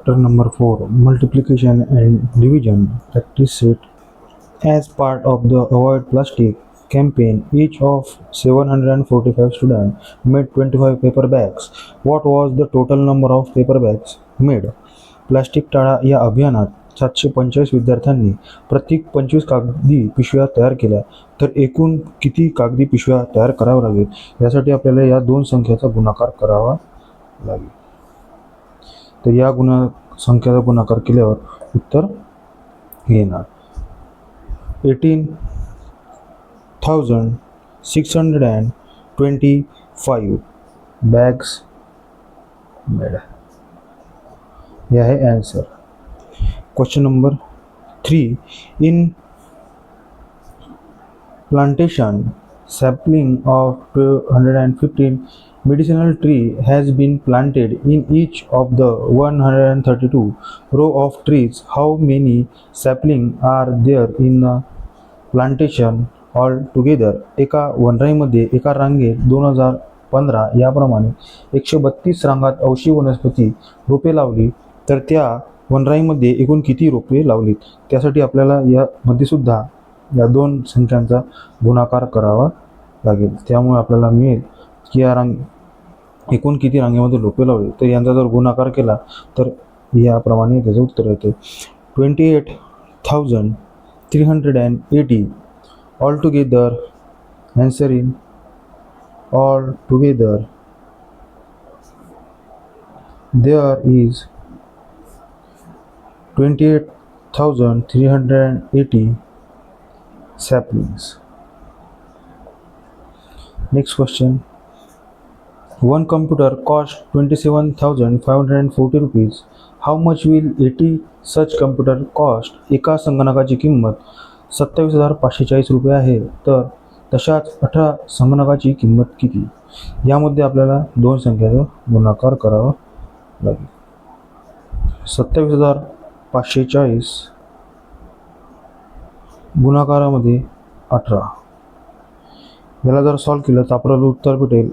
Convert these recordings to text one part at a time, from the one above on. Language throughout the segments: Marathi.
Chapter number 4, Multiplication and Division, practice set. As part of the Avoid Plastic campaign, each of 745 students made 25 paper bags. What was the total number of paper bags made? Plastic टाळा या अभियानात 745 विद्यार्थ्यांनी प्रत्येक 25 कागदी पिशव्या तयार केल्या, तर एकूण किती कागदी पिशव्या तयार कराव्या लागेल यासाठी आपल्याला या दोन संख्याचा गुणाकार करावा लागेल. तर या संख्याचा गुणाकार केल्यावर उत्तर येणार 18,625 bags made. यह है answer. Question number 3. In plantation sapling of 215 medicinal tree has been planted in each of the 132 row of trees. How many sapling are there in a plantation altogether? एका वनराईमध्ये एका रांगेत 2015 याप्रमाणे 132 रांगात औषधी वनस्पती रोपे लावली, तर त्या वनराईमध्ये एकूण किती रोपे लावलीत त्यासाठी आपल्याला यामध्ये सुद्धा या दोन संख्यांचा गुणाकार करावा लागेल. त्यामुळे आपल्याला मिळेल की या एकूण किती रांगेमध्ये रोपे लावली, तर यांचा जर गुणाकार केला तर याप्रमाणे त्याचं उत्तर येते 28,380. All together answer in all together there is 28,380 saplings. Next question. One computer cost 27,540 rupees. How much will 80 such computer cost? एका संगणकाची किंमत 27,540 रुपये आहे, तर तशाच 18 संगणकाची किंमत किती? यामध्ये आपल्याला दोन संख्याचा गुणाकार करावा लागेल. 27,540 गुणाकारामध्ये 18, याला जर सॉल्व केलं तर आपल्याला उत्तर भेटेल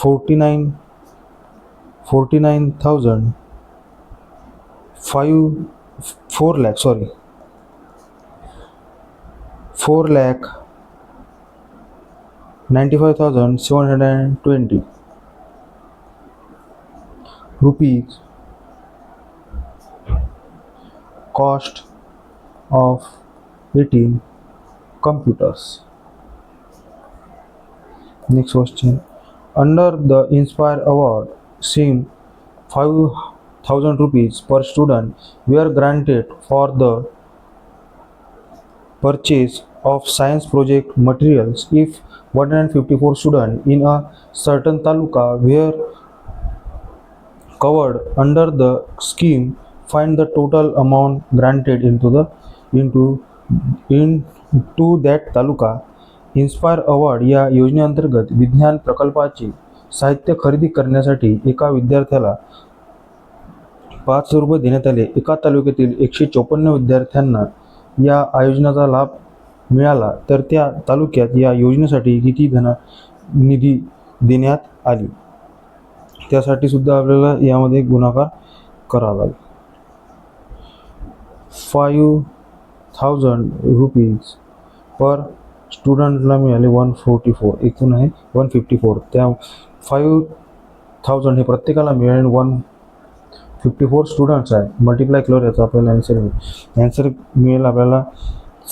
4,95,720 rupees cost of 18 computers. Next question. Under the Inspire Award scheme, 5,000 rupees per student were granted for the purchase of science project materials if 154 students in a certain taluka were covered under the scheme. Find the total amount granted into that taluka. Inspire award या योजनेअंतर्गत विज्ञान प्रकल्पाचे साहित्य खरेदी करण्यासाठी एका विद्यार्थ्याला 5,000 रुपये देण्यात आले. एका तालुक्यातील 154 विद्यार्थ्यांना या आयोजनाचा लाभ मिळाला, तर त्या तालुक्यात या योजनेसाठी किती निधी देण्यात आली त्यासाठी सुद्धा आपल्याला यामध्ये गुणाकार करावा लागेल. 5,000 रुपीज पर स्टुडंटला मिळाले 144, एकूण आहे 154. त्या 5,000 हे प्रत्येकाला मिळाले 154 स्टुडंट्स आहे. मल्टिप्लाय केल्यावर याचा आपल्याला आन्सर मिळेल. आन्सर मिळेल आपल्याला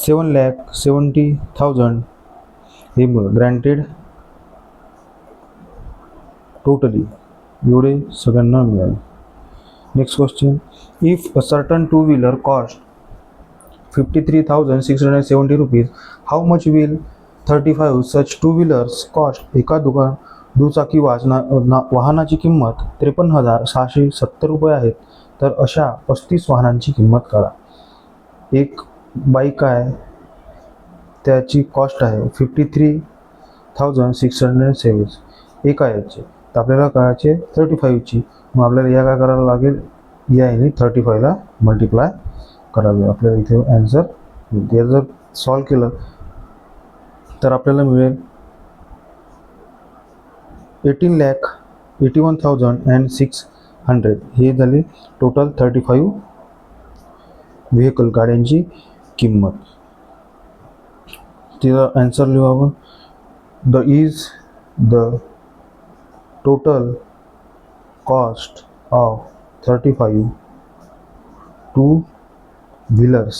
7,70,000 हे ग्रँटेड टोटली एवढे सगळ्यांना मिळाले. Next question. If a certain two wheeler cost 53,670 rupees, how much will 35 such two wheelers cost? एका दुचाकी वाहनाची किंमत 53,670 रुपये आहेत, तर अशा 35 वाहनांची किंमत काढा. एक बाईक आहे, त्याची कॉस्ट आहे 53,670 एक आहे याची, तर आपल्याला काढायचे 35ची. मग आपल्याला या काय करायला लागेल, याने 35ला मल्टिप्लाय करावे. आपल्याला इथे आन्सर मिळते. जर सॉल्व केलं तर आपल्याला मिळेल 18,81,600 100 हे झाले टोटल 35 व्हेकल गाड्यांची किंमत. तिचा आन्सर लिहू आपण. The total cost of 35 two wheelers.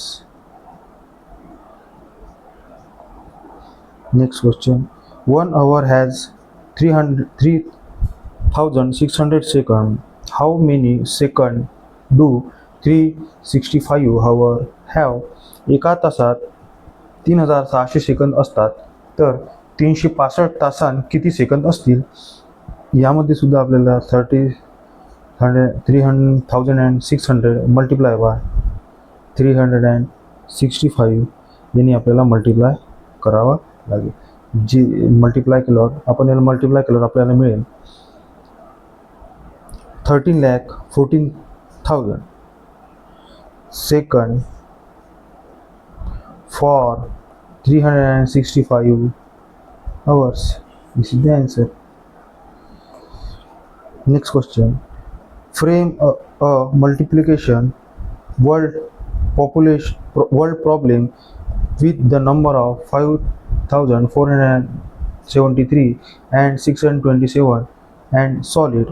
Next question. 1 hour has 3,600 seconds. How many seconds do 365 hours have? एका तासात 3600 सेकंद असतात, तर 365 तासांत किती सेकंद असतील? यामध्ये सुद्धा आपल्याला 3,600 मल्टिप्लाय बाय 365 यांनी आपल्याला मल्टिप्लाय करावा लागेल. जी मल्टिप्लाय केल्यावर आपल्याला मिळेल 13,14,000 second for 365 hours. This is the answer. Next question. Frame a multiplication world problem with the number of 5,473 and 627 and solid.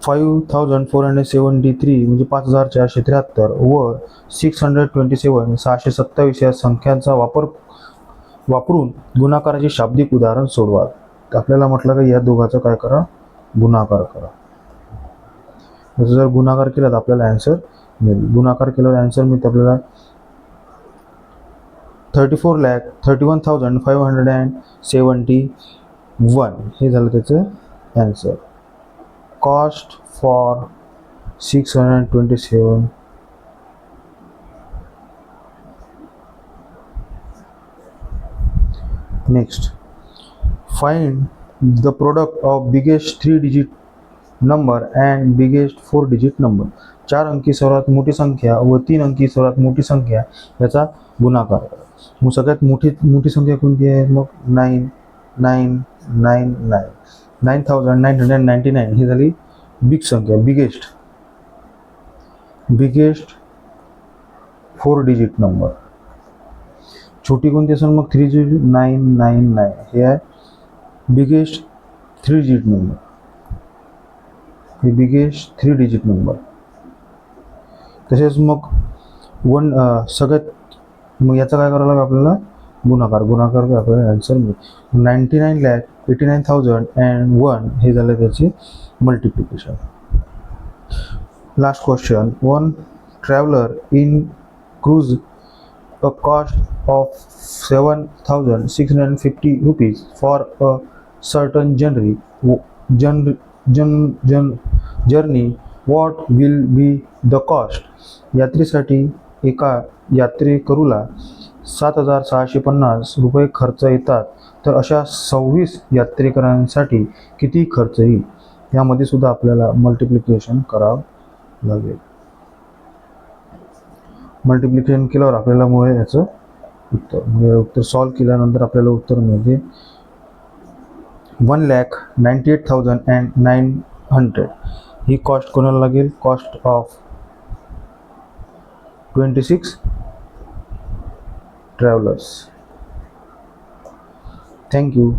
5,473 म्हणजे 5,473 व 627 627 या संख्यांचा वापरून गुणाकाराचे शाब्दिक उदाहरण सोडवा. आपल्याला म्हटलं की या दोघांचा काय करा, गुणाकार करा. जर गुणाकार केला तर आपल्याला आन्सर मिळेल. गुणाकार केल्यावर आन्सर मिळते आपल्याला 34,31,571 हे झालं त्याचं answer. Cost for 627. Next, find the product of biggest 3 digit number and biggest 4 digit number. 4 अंकी सर्वात मोठी संख्या व 3 अंकी सर्वात मोठी संख्या याचा गुणाकार. मग सगळ्यात मोठी संख्या कोणती आहे? मग 9,999 ही झाली बिग संख्या, बिगेस्ट 4 डिजिट नंबर. छोटी कोणती असेल मग 3 डिजिट 999 हे आहे बिगेस्ट 3 डिजिट नंबर. हे बिगेस्ट 3 डिजिट नंबर. तसेच मग सगळ्यात मग याचा काय करावं लागेल आपल्याला? गुणाकार आपल्याला आन्सर मिळेल. 99,89,001 हे झालं त्याचे multiplication. Last question. One traveller in cruise a cost of 7,650 rupees for a certain journey. What will be the cost? यात्रेसाठी एका यात्रेकरूला 7,650 रुपये खर्च येतात, तर अशा 26 यात्रेकरांसाठी किती खर्च येईल? यामध्ये सुद्धा आपल्याला मल्टिप्लिकेशन करावं लागेल. मल्टिप्लिकेशन केल्यावर आपल्याला मिळेल याचं उत्तर सॉल्व केल्यानंतर आपल्याला उत्तर मिळते 1,98,900. ही कॉस्ट कोणाला लागेल? Cost of 26 travellers. थँक्यू.